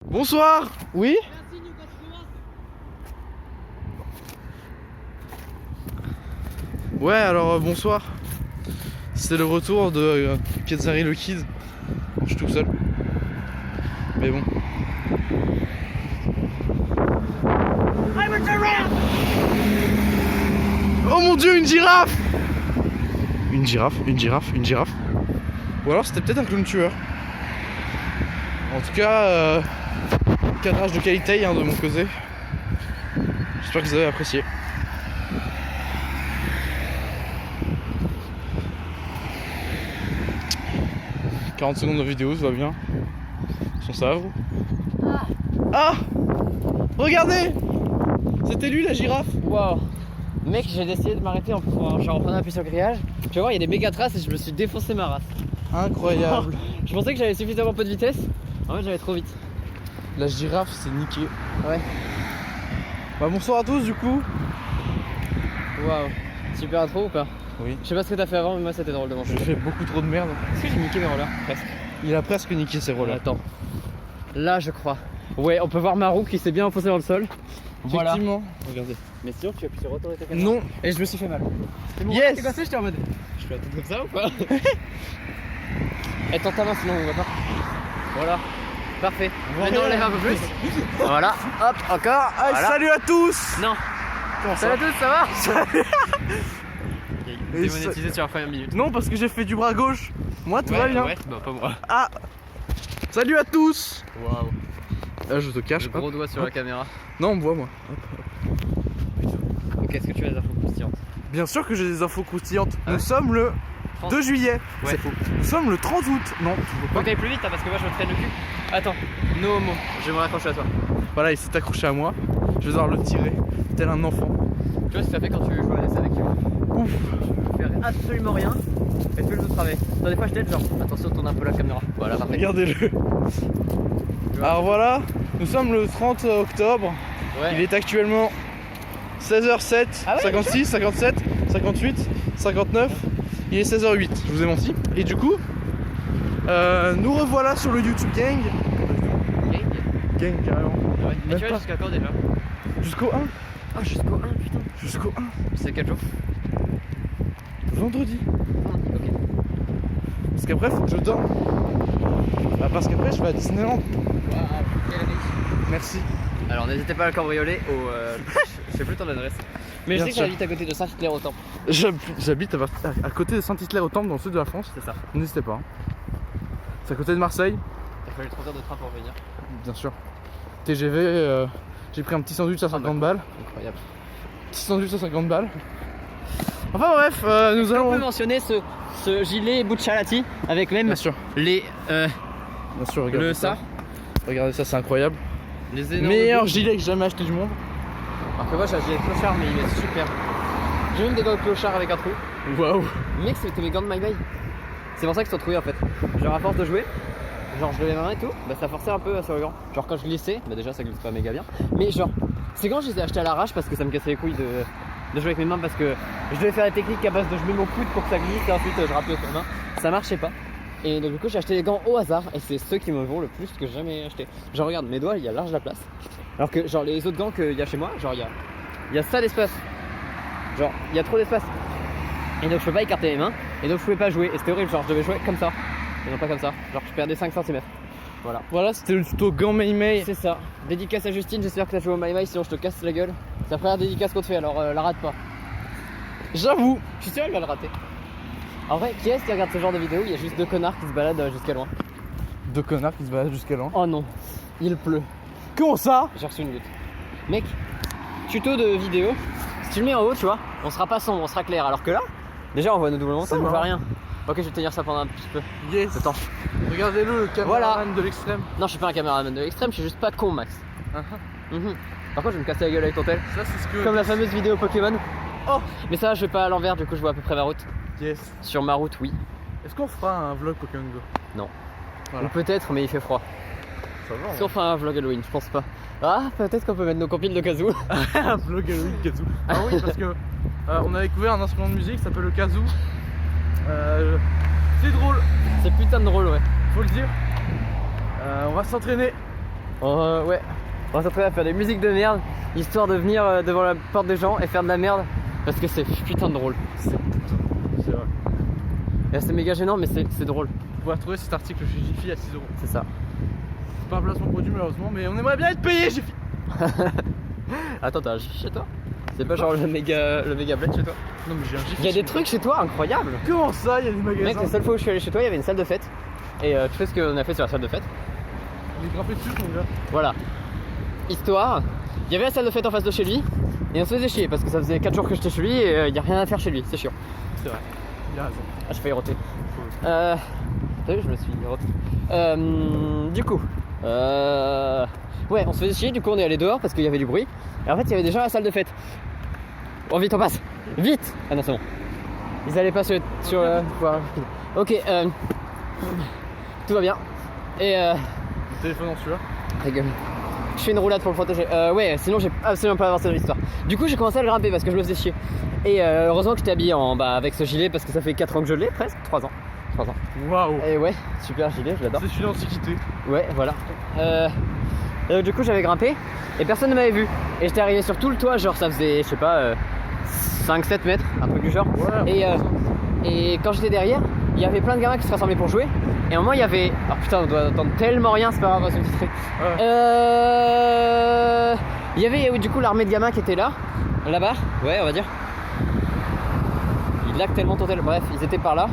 Bonsoir. Oui. Ouais, alors bonsoir. C'est le retour de Ketzari le Kid. Je suis tout seul. Mais bon. Oh mon dieu, une girafe! Une girafe, une girafe, une girafe. Ou alors c'était peut-être un clown tueur. En tout cas, cadrage de qualité hein, de mon côté. J'espère que vous avez apprécié. « 40 secondes de vidéo, ça va bien. Son sabre. Ah! Regardez! C'était lui la girafe! Waouh! Mec, j'ai décidé de m'arrêter en reprenant appui sur le grillage. Tu vas voir, il y a des méga traces et je me suis défoncé ma race. Incroyable! Je pensais que j'avais suffisamment peu de vitesse. En fait, j'allais trop vite. La girafe c'est niqué. Ouais. Bah bonsoir à tous du coup. Waouh. Super intro ou pas? Oui. Je sais pas ce que t'as fait avant, mais moi c'était drôle de manger. J'ai fait beaucoup trop de merde. Est-ce que j'ai niqué mes rollers? Presque. Il a presque niqué ses rollers. Attends. Là, je crois. Ouais, on peut voir ma roue qui s'est bien enfoncée dans le sol. Voilà. Effectivement. Regardez. Mais sûr, tu appuies sur retour et ta caméra. Non. Et je me suis fait mal. Yes. T'es cassé, j'étais en mode. Je fais un truc comme ça ou pas? Et tends ta main sinon on voit pas. Voilà. Parfait. Maintenant on lève un peu plus. Voilà. Hop, encore. Ah, Voilà. salut à tous. Non. Comment Salut à tous, ça va? Et Démonétisé sur la première minute. Non parce que j'ai fait du bras gauche. Moi tout va bien. Ouais, bah pas moi. Ah. Salut à tous. Waouh. Là je te cache. Le gros doigt sur la caméra. Non on me voit moi. Ok, est-ce que tu as des infos croustillantes? Bien sûr que j'ai des infos croustillantes. Nous sommes le 2 juillet. Ouais. C'est faux. Nous sommes le 30 août. Non, tu veux Faut pas. que t'ailles plus vite hein, parce que moi je me traîne le cul. Attends, no homo, je vais me raccrocher à toi. Voilà, il s'est accroché à moi. Je vais devoir le tirer, tel un enfant. Tu vois ce que ça fait quand tu joues à NES avec lui? Ouf. Tu fais absolument rien et tu fais le tout travail. Des fois je t'aide genre, attention tourne un peu la caméra. Voilà, parfait. Regardez-le. Alors voilà, nous sommes le 30 octobre. Ouais. Il est actuellement 16h07, Ah ouais, 56, 57, 58, 59. Il est 16h08, je vous ai menti. Et du coup, nous revoilà sur le YouTube Gang. Gang carrément. Ouais. Mais Même tu pas. vas jusqu'à quand déjà? Jusqu'au 1. Ah, jusqu'au 1, putain. Jusqu'au 1. C'est quel jour? Vendredi. Ok. Parce qu'après, faut que je dorme. Bah, parce qu'après, je vais à Disneyland. Waouh, quelle année. Merci. Alors n'hésitez pas à le cambrioler au. Je sais plus ton adresse. Mais Bien je sais que sûr. j'habite à côté de Saint-Hilaire au Temple. J'habite à côté de Saint-Hilaire au Temple, dans le sud de la France. C'est ça. N'hésitez pas. C'est à côté de Marseille, T'as fallu 3 heures de train pour venir. bien sûr. TGV, j'ai pris un petit sandwich à 50 balles. Incroyable. Petit sandwich à 50 balles. Enfin bref, nous On peut allons. mentionner ce gilet Buccellati avec même Bien sûr, les. bien sûr, regardez Le ça. Regardez ça, c'est incroyable. Les énormes. Meilleur boucles. gilet que j'ai jamais acheté du monde. Alors que moi j'ai un gilet clochard mais il est super. J'ai même des gants de clochard avec un trou. Waouh. Mec, c'était mes gants de My Bay. C'est pour ça qu'ils sont troués en fait. Genre à force de jouer, genre je levais ma main et tout, bah ça forçait un peu sur le gant. Genre quand je glissais, bah déjà ça glisse pas méga bien. Mais genre, ces gants je les ai achetés à l'arrache parce que ça me cassait les couilles de jouer avec mes mains parce que je devais faire la technique à base de je mets mon coude pour que ça glisse et ensuite je rappelle avec ma main. Ça marchait pas. Et donc du coup j'ai acheté des gants au hasard et c'est ceux qui me vont le plus que j'ai jamais acheté. Genre regarde mes doigts, il y a large la place. Alors que genre les autres gants qu'il y a chez moi, genre il y a ça d'espace. Genre il y a trop d'espace. Et donc je peux pas écarter mes mains et donc je pouvais pas jouer et c'était horrible, genre je devais jouer comme ça et non pas comme ça, genre je perdais 5 cm. Voilà. Voilà, c'était le tuto gant May. C'est ça. Dédicace à Justine, j'espère que t'as joué au My My, sinon je te casse la gueule. C'est la première dédicace qu'on te fait alors la rate pas. J'avoue. Je suis sûr elle va le rater. En vrai, qui est-ce qui regarde ce genre de vidéo où il y a juste deux connards qui se baladent jusqu'à loin? Deux connards qui se baladent jusqu'à loin. Oh non, il pleut. Comment ça? J'ai reçu une goutte. Mec, tuto de vidéo, si tu le mets en haut tu vois, on sera pas sombre, on sera clair. Alors que là, déjà on voit nos doubles monts, ça ne va. voit rien. Ok, je vais tenir ça pendant un petit peu. Yes. Attends. Regardez-le, le caméraman de l'extrême. Non, je suis pas un caméraman de l'extrême, je suis juste pas con, Max. Mhm. Par contre, je vais me casser la gueule avec ton tel. Ça, c'est ce que. Comme la fameuse vidéo Pokémon. Oh, mais ça, je vais pas à l'envers, du coup, je vois à peu près ma route. Yes. Sur ma route, oui. Est-ce qu'on fera un vlog Pokémon Go? Non. Voilà. Ou peut-être, mais il fait froid. Ça va. Si on fait un vlog Halloween, je pense pas. Ah, peut-être qu'on peut mettre nos compils de kazoo. Un vlog Halloween kazoo. Ah oui, parce que on a découvert un instrument de musique qui s'appelle le kazoo. C'est drôle, C'est putain de drôle, ouais. faut le dire. On va s'entraîner Ouais, on va se retrouver à faire des musiques de merde, histoire de venir devant la porte des gens et faire de la merde, parce que c'est putain de drôle. C'est vrai. Et c'est méga gênant, mais c'est drôle. Vous pouvez retrouver cet article chez Jiffy à 6 euros. C'est ça. C'est pas un placement produit malheureusement, mais on aimerait bien être payé Jiffy. Attends, t'as un Jiffy chez toi? C'est pas genre le méga bled chez toi? Non mais j'ai un Jiffy. Il y a des trucs chez toi incroyables. Comment ça, il y a des magasins? Mec, la seule fois où je suis allé chez toi, il y avait une salle de fête. Et tu sais ce qu'on a fait sur la salle de fête? On est grimpé dessus mon gars. Voilà. Histoire, il y avait la salle de fête en face de chez lui. Et on se faisait chier parce que ça faisait 4 jours que j'étais chez lui et il y a rien à faire chez lui, c'est chiant. C'est vrai, il a raison. Ah, j'ai failli roter. T'as vu, je me suis roté. Du coup, ouais, on se faisait chier, du coup on est allé dehors parce qu'il y avait du bruit. Et en fait, il y avait des gens à la salle de fête. Oh, vite, on passe! Vite! Ah non, c'est bon. Ils allaient pas sur voir. Ok, tout va bien. Et Le téléphone en sueur. ta gueule. Je fais une roulade pour le protéger. Ouais, sinon j'ai absolument pas avancé dans l'histoire. Du coup, j'ai commencé à le grimper parce que je me faisais chier. Et heureusement que j'étais habillé avec ce gilet parce que ça fait 4 ans que je l'ai, presque 3 ans. 3 ans. Waouh. Et ouais, super gilet, je l'adore. C'est celui d'Antiquité. Ouais, voilà. Du coup, j'avais grimpé et personne ne m'avait vu. Et j'étais arrivé sur tout le toit, genre ça faisait, je sais pas, 5-7 mètres, un truc du genre. Ouais. Et quand j'étais derrière, il y avait plein de gamins qui se rassemblaient pour jouer. Et à un moment, il y avait. Oh putain, on doit entendre tellement rien, c'est pas grave, on va se titrer. Ouais. Il y avait du coup l'armée de gamins qui était là, là-bas, ouais, on va dire. Il lag tellement total, bref, ils étaient par là.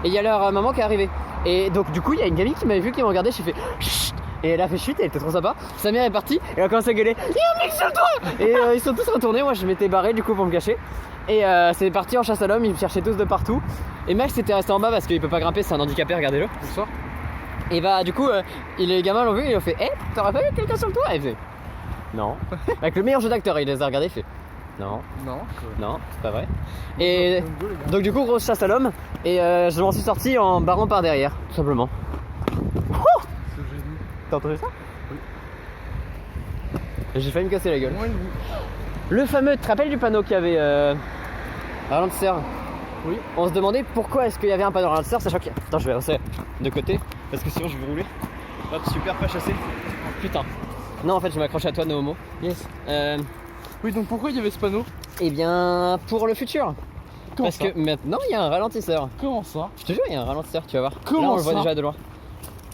Et il y a leur maman qui est arrivée. Et donc, du coup, il y a une gamine qui m'avait vu, qui me regardait, j'ai fait chut. Et elle a fait chut, elle était trop sympa. Sa mère est partie, et elle a commencé à gueuler. Il y a un mec sur le toit. Et ils sont tous retournés, moi je m'étais barré du coup pour me cacher. Et c'est parti en chasse à l'homme, ils me cherchaient tous de partout. Et Max était resté en bas parce qu'il peut pas grimper, c'est un handicapé, regardez-le. Bonsoir. Et bah du coup, les gamins l'ont vu, ils ont fait hé, t'aurais pas vu quelqu'un sur le toit? Et il fait non. Avec le meilleur jeu d'acteur, il les a regardés, il fait non, Non. non, c'est pas vrai. Et donc du coup, grosse chasse à l'homme. Et je m'en suis sorti en barrant par derrière, tout simplement. C'est génie. T'as entendu ça? Oui. Et j'ai failli me casser la gueule. Moins une boue. Le fameux, tu te rappelles du panneau qu'il y avait ralentisseur? Oui. On se demandait pourquoi est-ce qu'il y avait un panneau ralentisseur, sachant qu'il y a... Attends, je vais avancer de côté, parce que sinon je vais rouler. Hop, super, pas chassé. Putain. Non, en fait, je m'accroche à toi, no homo. Yes. Oui, donc pourquoi il y avait ce panneau? Eh bien, pour le futur. Comment Parce ça? que maintenant, il y a un ralentisseur. Comment ça? Je te jure, il y a un ralentisseur, tu vas voir. Comment là, on le ça? voit déjà de loin.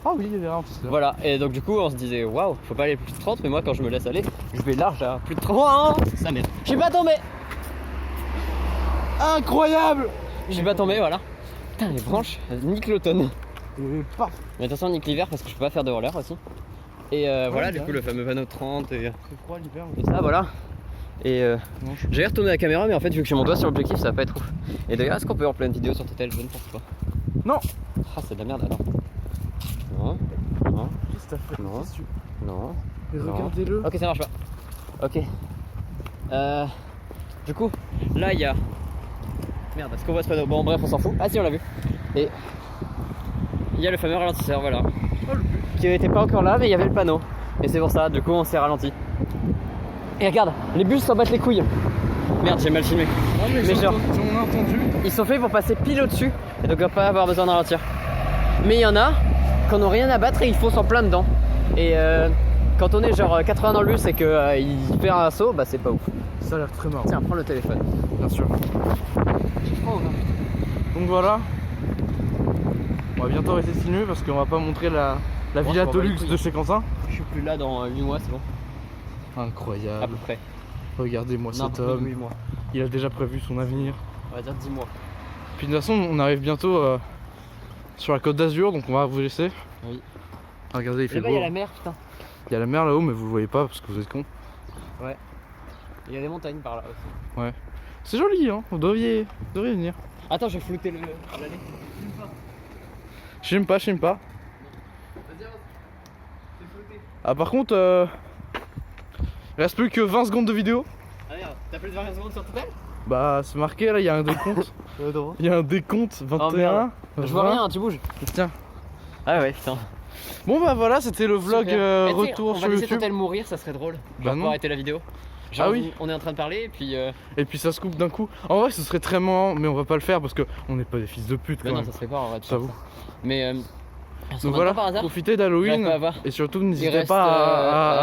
Ah oui, il y avait un petit peu. Voilà, et donc du coup, on se disait, waouh, faut pas aller plus de 30, mais moi, quand je me laisse aller, je vais large à plus de 30. Ça m'aide. Je suis pas tombé. Incroyable! Je suis pas tombé, voilà. Putain, les branches, nique l'automne. Et paf! Mais attention, nique l'hiver parce que je peux pas faire de roller aussi. Et voilà, du bien. coup, le fameux panneau 30 et C'est froid l'hiver. ça, voilà. Et Non, j'ai retourné la caméra, mais en fait, vu que j'ai mon doigt sur l'objectif, ça va pas être ouf. Et d'ailleurs, est-ce qu'on peut en pleine vidéo sur Total? Je ne pense pas. Non! Ah, c'est de la merde alors. Non, non, Qu'est-ce que t'as fait? Non. Qu'est-ce que tu- non. Mais Non. regardez-le. Ok, ça marche pas. Ok. Du coup, là, il y a. Merde, est-ce qu'on voit ce panneau? Bon, bref, on s'en fout. Ah, si, on l'a vu. Et il y a le fameux ralentisseur, voilà. Oh le but. Qui n'était pas encore là, mais il y avait le panneau. Et c'est pour ça, du coup, on s'est ralenti. Et regarde, les bus s'en battent les couilles. Merde, j'ai mal filmé. Ah, mais Mais genre- on a entendu. Ils sont faits pour passer pile au-dessus, et donc on va pas avoir besoin de ralentir. Mais il y en a qui n'ont rien à battre et ils foncent en plein dedans. Et quand on est genre 80 dans le bus et qu'il fait un saut, bah c'est pas ouf. Ça a l'air très marrant. Tiens, prends le téléphone. Bien sûr. J'ai froid, Donc voilà. On va bientôt rester sinueux parce qu'on va pas montrer la villa je m'en de bats les luxe couilles. de chez Quentin. Je suis plus là dans 8 mois, c'est bon. À Incroyable. peu près. Regardez-moi Non, cet homme. 8 mois. Il a déjà prévu son avenir. On va dire 10 mois. Puis de toute façon, on arrive bientôt sur la côte d'Azur, donc on va vous laisser. Oui. Ah, regardez, il fait Là-bas, beau. il y a la mer, putain. Il y a la mer là-haut, mais vous le voyez pas parce que vous êtes con. Il y a des montagnes par là aussi. C'est joli, hein. Vous devriez venir. Attends, je vais flouter l'allée. J'aime pas. Vas-y, avance. C'est flouté. Ah, par contre, il reste plus que 20 secondes de vidéo. Ah merde, t'as plus de 20 secondes sur Total? Bah, c'est marqué là, il y a un décompte. Il y a un décompte 21. merde. Je vois 20. rien, tu bouges. Tiens. Ah ouais, putain. Bon, bah voilà, c'était le vlog Super. Eh, tu sais, retour on sur va laisser YouTube. Total mourir, ça serait drôle. Bah Genre non. pour arrêter la vidéo. Genre, Ah oui. on est en train de parler et puis. Et puis ça se coupe d'un coup. En vrai, ce serait très marrant, mais on va pas le faire parce que on n'est pas des fils de pute. Mais Quand non, même. ça se fait pas en vrai. de Ça faire vous. ça. Mais Elles sont Donc maintenant voilà, par hasard. profitez J'arrive d'Halloween pas à voir. et surtout Il n'hésitez reste, pas à